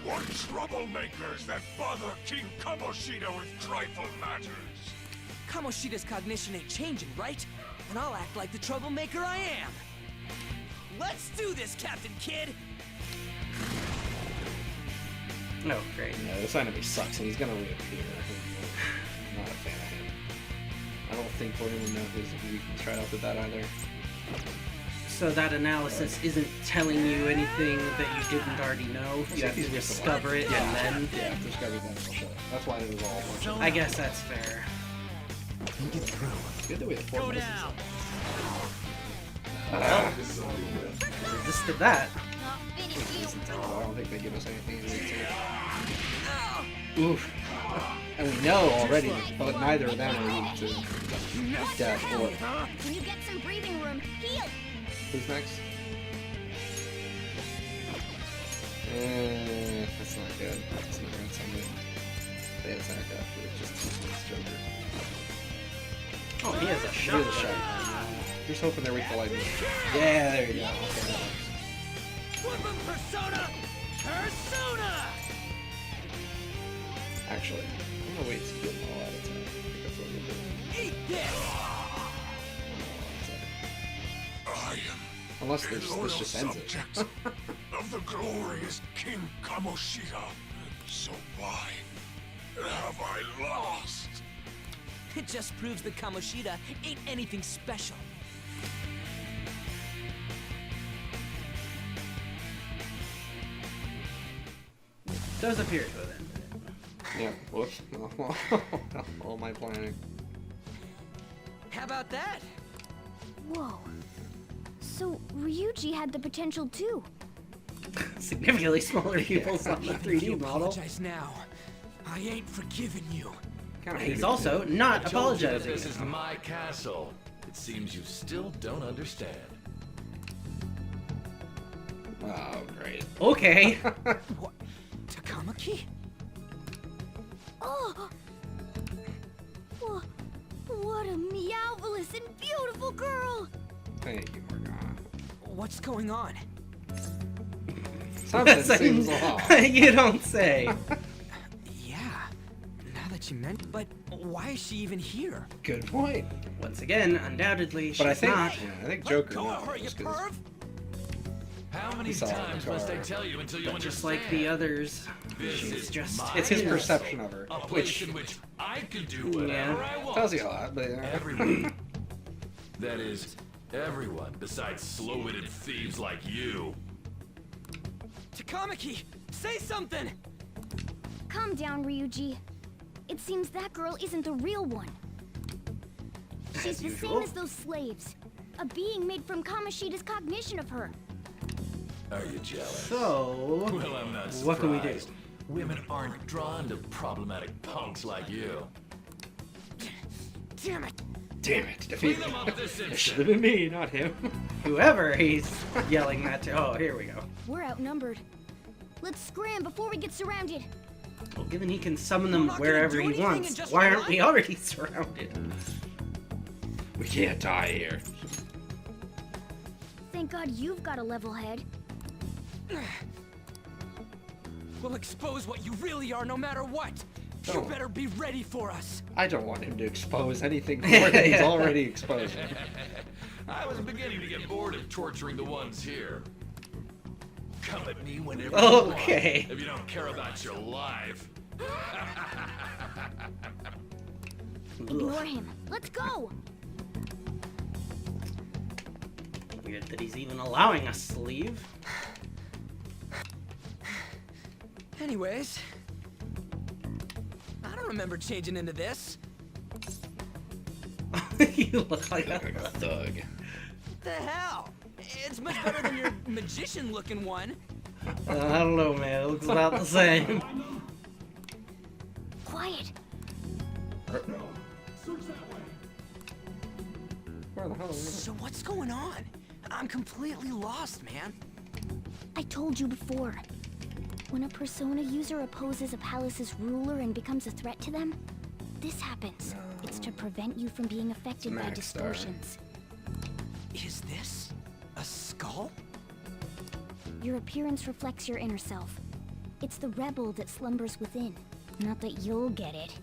What troublemakers that bother King Kamoshida with trifle matters? Kamoshida's cognition ain't changing, right? And I'll act like the troublemaker I am! Let's do this, Captain Kid! Oh, great. Yeah, this enemy sucks, and he's gonna reappear. I'm not a fan of him. I don't think we're gonna know his weakness right off the bat either. So that analysis isn't telling you anything that you didn't already know? You have to discover it and then... Yeah, discover that will show. That's why it was all a bunch of... I guess that's fair. Good that we have 4 misses. Resisted that. I don't think they give us anything to read to. Oof. And we know already, but neither of them are weak to death or... Can you get some breathing room? Heal! Who's next? That's not good. That's not good. Somebody. They attack after. It's just Joker. Oh, he has a He shot. has a shot. Just hoping they're weak to lightning. Yeah, there you go. Okay, that works. Woodland Persona! Persona! Actually, I'm gonna wait to get them all out of time. I think that's what we'll do. Eat this! I am Unless a this loyal just ends it. subject of the glorious King Kamoshida. So why have I lost? It just proves that Kamoshida ain't anything special. Does appear to have ended. Yeah, whoops. All my planning. How about that? Whoa. So, Ryuji had the potential too. Significantly smaller pupils on the Even if you 3D model. apologize now, I ain't forgiving you. He's also not I told you that apologizing. this is my castle. It seems you still don't understand. Oh, great. Okay. What? Takamaki? Oh! What a meowvelous and beautiful girl! Thank you, Morgana. What's going on? Something seems off. You don't say. Yeah, now that you meant, but why is she even here? Good point. Once again, undoubtedly, she's But I think, not. yeah, I think Let Joker go of her, knows. you 'Cause perv! How many saw it in the times must I car. tell you until you But understand? just like the others, This she's is just... my It's his castle, perception of her, a place which in which I can do whatever Yeah. I want. tells you a lot, but Everyone. That is, everyone besides slow-witted thieves like you. Takamaki, say something! Calm down, Ryuji. It seems that girl isn't the real one. She's As the usual. same as those slaves. A being made from Kamoshida's cognition of her. Are you jealous? So... Well, I'm not surprised. What can we do? Women aren't drawn to problematic punks like you. Damn it! damn it, Clean defeat them up this It instant. should have been me, not him. Whoever he's yelling that to... Oh, here we go. We're outnumbered. Let's scram before we get surrounded. Well, given he can summon We're them not gonna wherever do he anything wants, and just why aren't run? we already surrounded? We can't die here. Thank God you've got a level head. We'll expose what you really are no matter what! You Don't. better be ready for us! I don't want him to expose anything more than he's already exposed. I was beginning to get bored of torturing the ones here. Come at me whenever Okay. you want, if you don't care about your life. Ignore him. Let's go! Weird that he's even allowing us to leave. Anyways... I don't remember changing into this. You look like Like a thug. What the hell? It's much better than your magician-looking one. I don't know, man. It looks about the same. Quiet. Where the hell are we? So what's going on? I'm completely lost, man. I told you before. When a Persona user opposes a palace's ruler and becomes a threat to them, this happens. It's to prevent you from being affected by Max Star. distortions. Is this a skull? Your appearance reflects your inner self. It's the rebel that slumbers within. Not that you'll get it.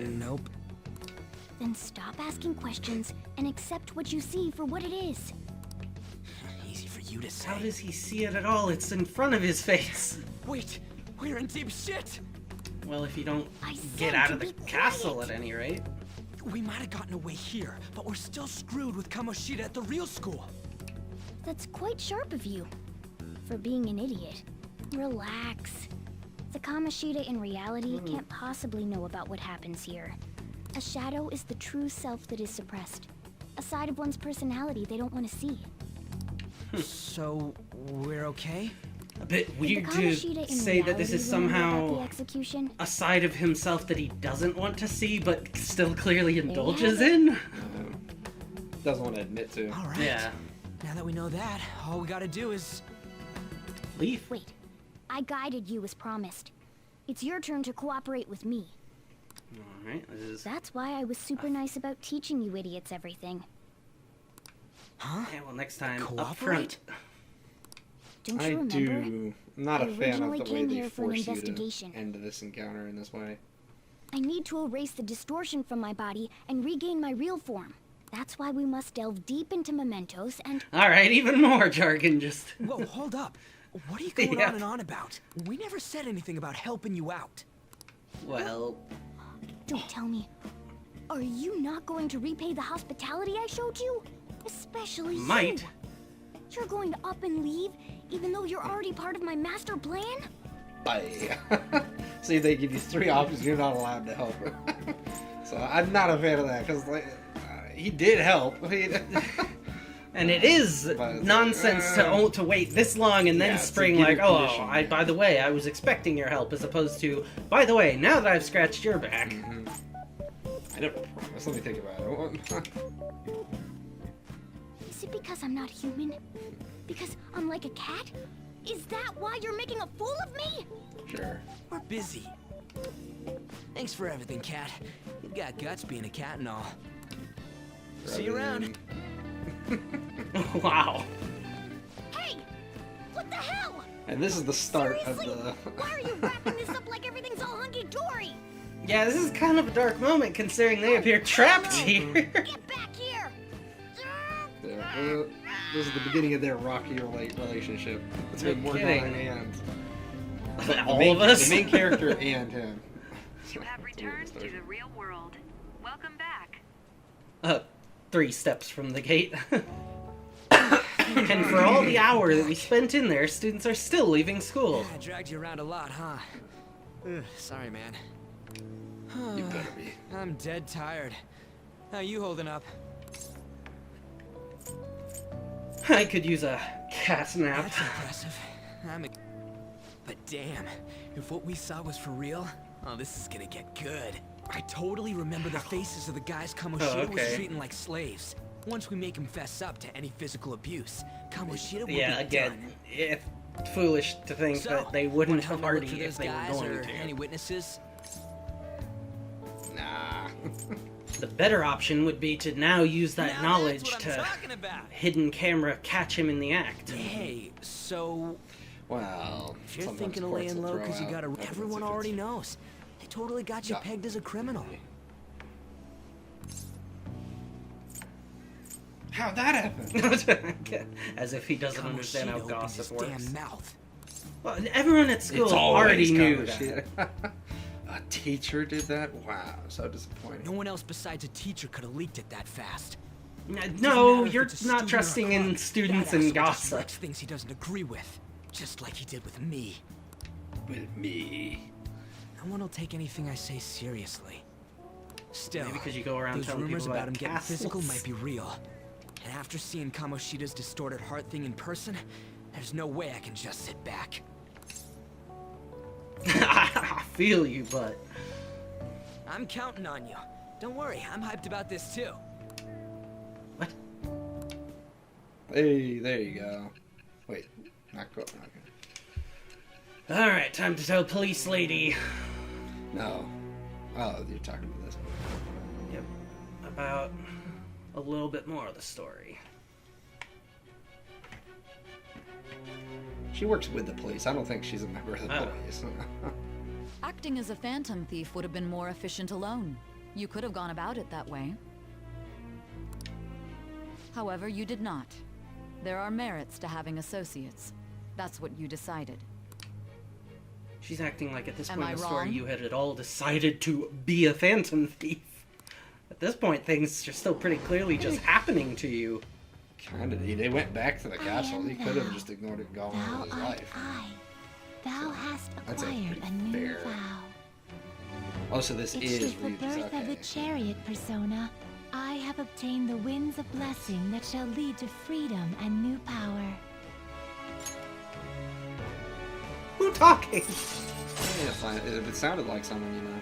Nope. Then stop asking questions and accept what you see for what it is. Easy for you to say. How does he see it at all? It's in front of his face. Wait, we're in deep shit! Well, if you don't I get said out to of the be castle quiet. at any rate. We might have gotten away here, but we're still screwed with Kamoshida at the real school. That's quite sharp of you. For being an idiot. Relax. The Kamoshida in reality can't possibly know about what happens here. A shadow is the true self that is suppressed. A side of one's personality they don't want to see. So, we're okay? A bit The weird to Kamoshida in say that this is reality will know about the somehow execution. a side of himself that he doesn't want to see, but still clearly you indulges have it. in. Doesn't want to admit to. Alright. Yeah. Now that we know that, all we gotta do is... Leaf. Wait. I guided you as promised. It's your turn to cooperate with me. Alright, this is... That's why I was super nice about teaching you idiots everything. Huh? Okay, well, next time, up Cooperate? front. Don't I you remember? do. I'm not I a fan originally of the way came they here for an force you to investigation. end this encounter in this way. I need to erase the distortion from my body and regain my real form. That's why we must delve deep into mementos and... Alright, even more jargon, just... Whoa, hold up. What are you going Yeah. on and on about? We never said anything about helping you out. Well... Don't tell me. Are Are you not going to repay the hospitality I showed you? Especially Might. you. You're going to up and leave, even though you're already part of my master plan? Bye. See, they give you 3 options, you're not allowed to help. So I'm not a fan of that, because he did help. And it is nonsense to wait this long and then spring like, oh, by the way, I was expecting your help, as opposed to, by the way, now that I've scratched your back. I never promised. Let me think about it. Is it because I'm not human? Because I'm like a cat? Is that why you're making a fool of me? Sure. We're busy. Thanks for everything, Cat. You've got guts being a cat and all. See you around. Wow. Hey! What the hell? And this is the start Seriously? of the... Why are you wrapping this up like everything's all hunky-dory? Yeah, this is kind of a dark moment considering they appear trapped here. Get back here! This is the beginning of their rocky relationship. It's been more kidding. on hand. All of us? The main character and him. You have returned to the real world. Welcome back. 3 steps from the gate. And for all the hour that we spent in there, students are still leaving school. I dragged you around a lot, huh? Ugh, sorry, man. You better be. I'm dead tired. How you holding up? I could use a cat nap. That's impressive. But damn, if what we saw was for real, oh, this is gonna get good. I totally remember the faces of the guys Kamoshida was treating like slaves. Once we make him fess up to any physical abuse, Kamoshida will be done. It's foolish to think that they wouldn't have party if they were going to. Any witnesses? Nah. The better option would be to now use that knowledge to hidden camera catch him in the act. Hey, so... Well, if you're thinking of laying low because you got a... Everyone already knows. They totally got you pegged as a criminal. How'd that happen? As if he doesn't understand how gossip works. Damn mouth. Well, everyone at school already knew that. A teacher did that? Wow, so disappointing. No one else besides a teacher could have leaked it that fast. No, you're not trusting in students and gossip. Things he doesn't agree with, just like he did with me. With me? No one will take anything I say seriously. Still, maybe because you go around those telling rumors people about him getting castles. physical might be real. And after seeing Kamoshida's distorted heart thing in person, there's no way I can just sit back. I feel you, but... I'm counting on you. Don't worry, I'm hyped about this too. What? Hey, there you go. Wait, not good. Alright, time to tell police lady. No. Oh, you're talking about this. Yep. About a little bit more of the story. She works with the police. I don't think she's a member of the police. Acting as a phantom thief would have been more efficient alone. You could have gone about it that way. However, you did not. There are merits to having associates. That's what you decided. She's acting like at this Am point I in the story wrong? you had it all decided to be a phantom thief. At this point, things are still pretty clearly just happening to you. Kinda. They went back to the castle. He could have just ignored it and gone on with his life. Thou hast That's acquired a new fair. vow. Oh, so this It is is the Ryuji's, birth of the chariot persona. I have obtained the winds of blessing that shall lead to freedom and new power. Who talking? It sounded like someone, you know.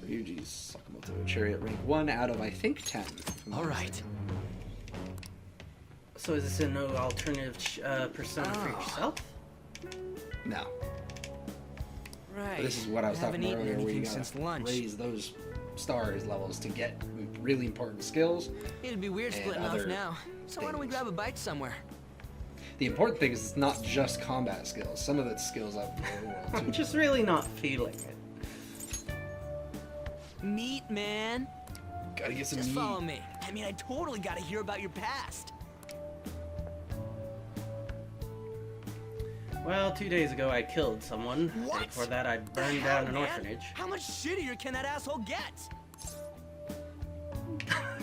Ryuji's Sakamoto Chariot rank 1 out of, I think, 10. Alright. So is this a no alternative persona for yourself? No. Right. But this is what I was talking about earlier, where you since gotta lunch. raise those stars levels to get really important skills. It'd be weird and splitting off other now. So why don't we grab a bite somewhere? The important thing is it's not just combat skills. Some of it's skills out in the world too. I'm just really not feeling it. Meat, man. Gotta get some Just meat. follow me. I mean, I totally gotta hear about your past. Well, 2 days ago I killed someone. What? Before that I burned down an orphanage. How much shittier can that asshole get?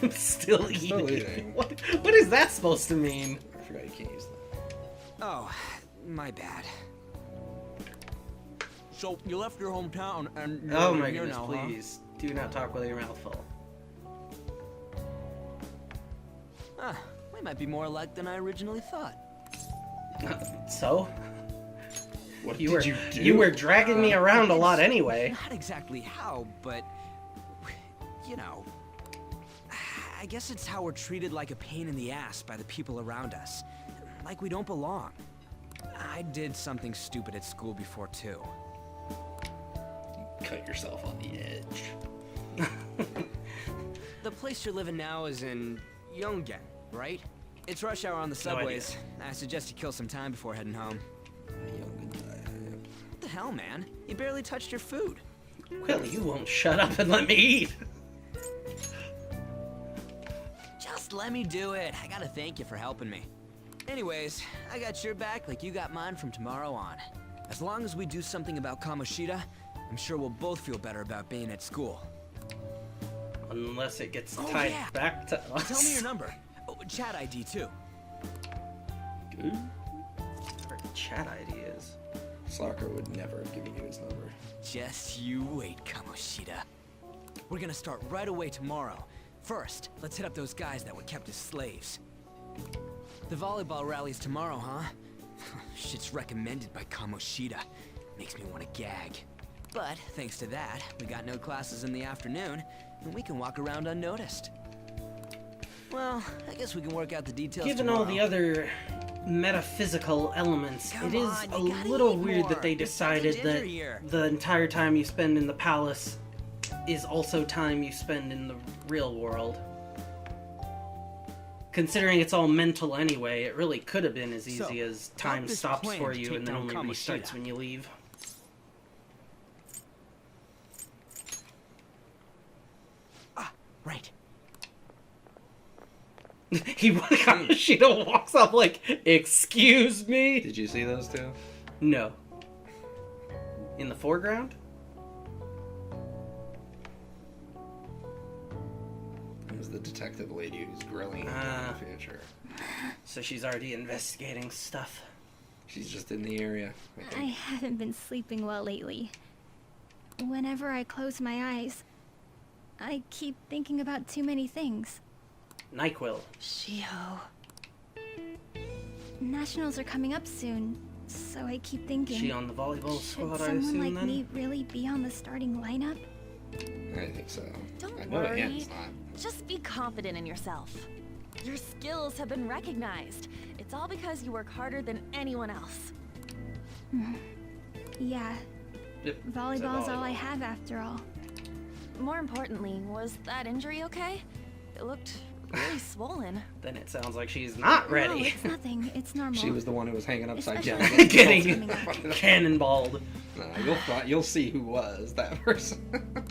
I'm still eating. Still eating. What is that supposed to mean? I forgot you can't use that. Oh, my bad. So, you left your hometown and you're Oh my here goodness, now, please. Do not talk with your mouth full. Huh? We might be more alike than I originally thought. So? What You did were you do? you were dragging me around a lot It's anyway. Not exactly how, but you know, I guess it's how we're treated like a pain in the ass by the people around us, like we don't belong. I did something stupid at school before too. Cut yourself on the edge. The place you're living now is in Yongen, right? It's rush hour on the subways. I suggest you kill some time before heading home. What the hell, man? You barely touched your food. Well, you won't shut up and let me eat. Just let me do it. I gotta thank you for helping me. Anyways, I got your back like you got mine from tomorrow on. As long as we do something about Kamoshida, I'm sure we'll both feel better about being at school. Unless it gets tied back to us. Tell me your number. Oh, chat ID too. Good. Our chat ID is. Soccer would never have given you his number. Just you wait, Kamoshida. We're gonna start right away tomorrow. First, let's hit up those guys that were kept as slaves. The volleyball rally's tomorrow, huh? Shit's recommended by Kamoshida. Makes me want to gag. But, thanks to that, we got no classes in the afternoon, and we can walk around unnoticed. Well, I guess we can work out the details Given tomorrow. all the other metaphysical elements, Come it is on, a you gotta little eat weird more. that they You're such a decided ginger that here. the entire time you spend in the palace is also time you spend in the real world. Considering it's all mental anyway, it really could have been as easy as time this stops plan for to you take and then down only Kamoshida. restarts when you leave. Right. Kamoshida walks up like, "Excuse me?" Did you see those two? No. In the foreground? It was the detective lady who's grilling in the future. So she's already investigating stuff. She's just in the area. I haven't been sleeping well lately. Whenever I close my eyes, I keep thinking about too many things. NyQuil. Shiho. Nationals are coming up soon, so I keep thinking. She on the volleyball should squad, I someone assume, like then? me really be on the starting lineup? I think so. Don't I know worry. Anne's not. Just be confident in yourself. Your skills have been recognized. It's all because you work harder than anyone else. Yeah. Yep. Volleyball's all I have after all. More importantly, was that injury okay? It looked really swollen. Then it sounds like she's not No, ready. it's nothing. It's normal. She was the one who was hanging upside down. Especially Getting coming up. cannonballed. You'll see who was that person.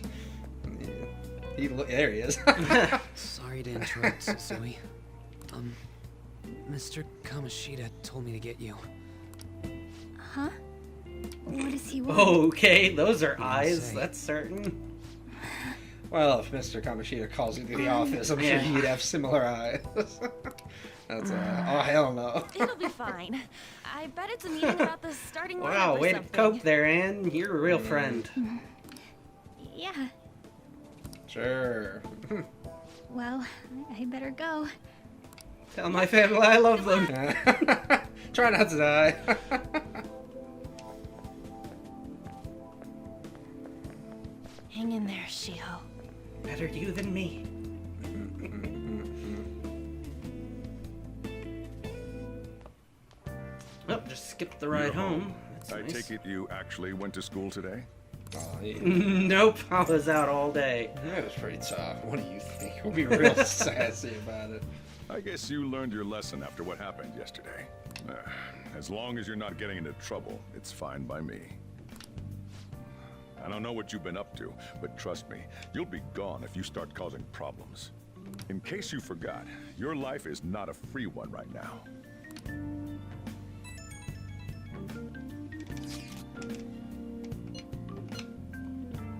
There he is. Sorry to interrupt, Zoe. Mr. Kamoshida told me to get you. Huh? What does he want? Okay, those are didn't eyes, say. that's certain. Well, if Mr. Kamoshida calls you to the office, I'm sure you'd have similar eyes. That's oh hell no. It'll be fine. I bet it's a meeting about the starting lineup Wow, or way to something. cope there, Anne. You're a real friend. Yeah. Sure. Well, I better go. Tell my family I love them. Try not to die. Hang in there, Shiho. Better you than me. Oh, just skipped the ride home. That's I nice. take it you actually went to school today? Oh, yeah. Nope, I was out all day. That was pretty tough. What do you think? We'll be real sassy about it. I guess you learned your lesson after what happened yesterday. As long as you're not getting into trouble, it's fine by me. I don't know what you've been up to, but trust me, you'll be gone if you start causing problems. In case you forgot, your life is not a free one right now.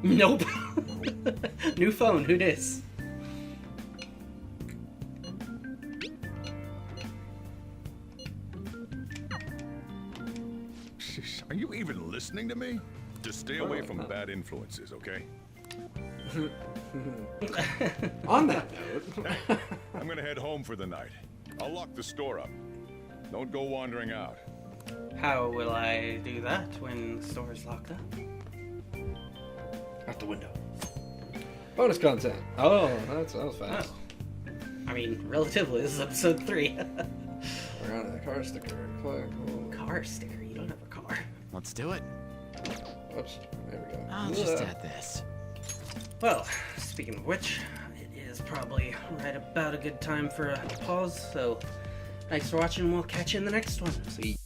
Nope. New phone, who dis? listening to me? Just stay away from bad influences, okay? On that note, I'm gonna head home for the night. I'll lock the store up. Don't go wandering out. How will I do that when the store is locked up? out the window. Bonus content. Oh, that was fast. Oh. I mean, relatively, this is episode 3. We're on a car sticker. Click. Car sticker? You don't have a car. Let's do it. Whoops. There we go. I'll just add this. Well, speaking of which, it is probably right about a good time for a pause, so thanks for watching. We'll catch you in the next one. See.